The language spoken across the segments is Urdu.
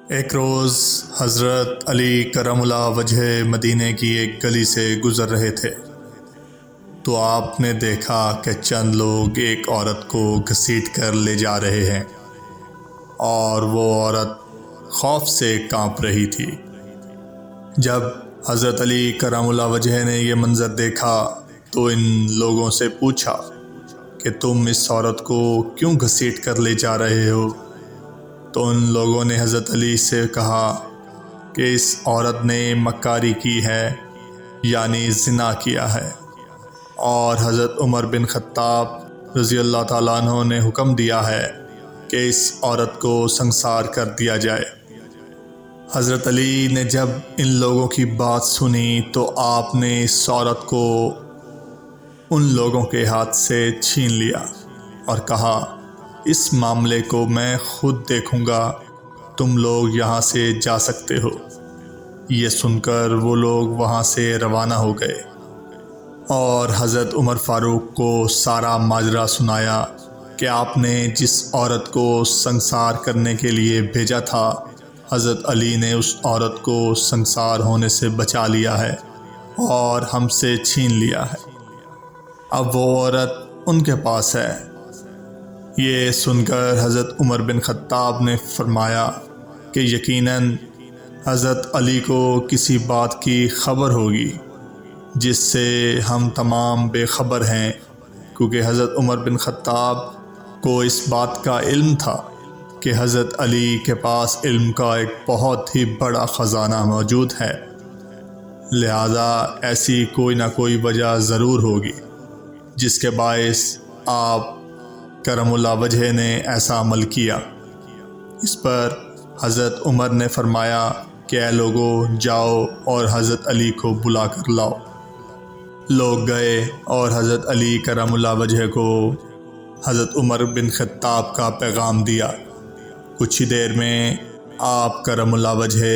ایک روز حضرت علی کرم اللہ وجہ مدینے کی ایک گلی سے گزر رہے تھے تو آپ نے دیکھا کہ چند لوگ ایک عورت کو گھسیٹ کر لے جا رہے ہیں اور وہ عورت خوف سے کانپ رہی تھی۔ جب حضرت علی کرم اللہ وجہ نے یہ منظر دیکھا تو ان لوگوں سے پوچھا کہ تم اس عورت کو کیوں گھسیٹ کر لے جا رہے ہو؟ تو ان لوگوں نے حضرت علی سے کہا کہ اس عورت نے مکاری کی ہے، یعنی زنا کیا ہے، اور حضرت عمر بن خطاب رضی اللہ تعالیٰ عنہ نے حکم دیا ہے کہ اس عورت کو سنسار کر دیا جائے۔ حضرت علی نے جب ان لوگوں کی بات سنی تو آپ نے اس عورت کو ان لوگوں کے ہاتھ سے چھین لیا اور کہا، اس معاملے کو میں خود دیکھوں گا، تم لوگ یہاں سے جا سکتے ہو۔ یہ سن کر وہ لوگ وہاں سے روانہ ہو گئے اور حضرت عمر فاروق کو سارا ماجرا سنایا کہ آپ نے جس عورت کو سنسار کرنے کے لیے بھیجا تھا، حضرت علی نے اس عورت کو سنسار ہونے سے بچا لیا ہے اور ہم سے چھین لیا ہے۔ اب وہ عورت ان کے پاس ہے۔ یہ سن کر حضرت عمر بن خطاب نے فرمایا کہ یقیناً حضرت علی کو کسی بات کی خبر ہوگی جس سے ہم تمام بے خبر ہیں، کیونکہ حضرت عمر بن خطاب کو اس بات کا علم تھا کہ حضرت علی کے پاس علم کا ایک بہت ہی بڑا خزانہ موجود ہے، لہذا ایسی کوئی نہ کوئی وجہ ضرور ہوگی جس کے باعث آپ کرم اللہ وجہ نے ایسا عمل کیا۔ اس پر حضرت عمر نے فرمایا کہ اے لوگو، جاؤ اور حضرت علی کو بلا کر لاؤ۔ لوگ گئے اور حضرت علی کرم اللہ وجہ کو حضرت عمر بن خطاب کا پیغام دیا۔ کچھ ہی دیر میں آپ کرم اللہ وجہ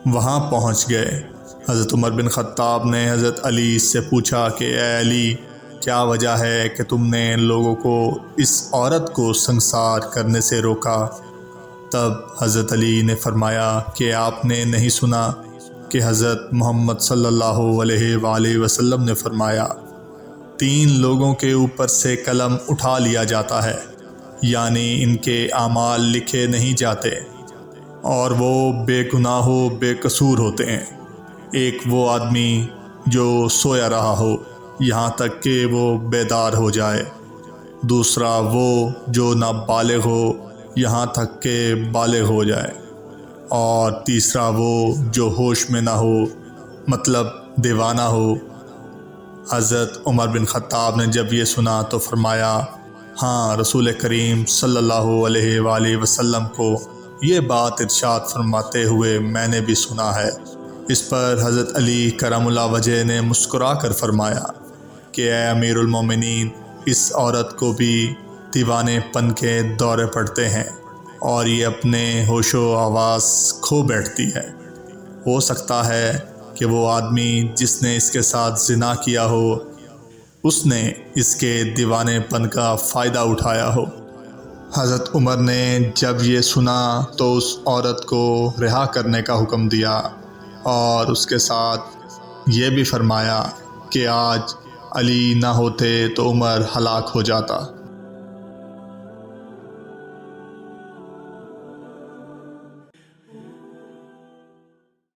وہاں پہنچ گئے۔ حضرت عمر بن خطاب نے حضرت علی سے پوچھا کہ اے علی، کیا وجہ ہے کہ تم نے لوگوں کو اس عورت کو سنسار کرنے سے روکا؟ تب حضرت علی نے فرمایا کہ آپ نے نہیں سنا کہ حضرت محمد صلی اللہ علیہ وآلہ وسلم نے فرمایا، 3 لوگوں کے اوپر سے قلم اٹھا لیا جاتا ہے، یعنی ان کے اعمال لکھے نہیں جاتے اور وہ بے گناہ و بے قصور ہوتے ہیں۔ ایک وہ آدمی جو سویا رہا ہو یہاں تک کہ وہ بیدار ہو جائے، دوسرا وہ جو نابالغ ہو یہاں تک کہ بالغ ہو جائے، اور تیسرا وہ جو ہوش میں نہ ہو، مطلب دیوانہ ہو۔ حضرت عمر بن خطاب نے جب یہ سنا تو فرمایا، ہاں، رسول کریم صلی اللہ علیہ وآلہ وسلم کو یہ بات ارشاد فرماتے ہوئے میں نے بھی سنا ہے۔ اس پر حضرت علی کرم اللہ وجہ نے مسکرا کر فرمایا کہ اے امیر المومنین، اس عورت کو بھی دیوانے پن کے دورے پڑتے ہیں اور یہ اپنے ہوش و حواس کھو بیٹھتی ہے۔ ہو سکتا ہے کہ وہ آدمی جس نے اس کے ساتھ زنا کیا ہو، اس نے اس کے دیوانے پن کا فائدہ اٹھایا ہو۔ حضرت عمر نے جب یہ سنا تو اس عورت کو رہا کرنے کا حکم دیا اور اس کے ساتھ یہ بھی فرمایا کہ آج علی نہ ہوتے تو عمر ہلاک ہو جاتا۔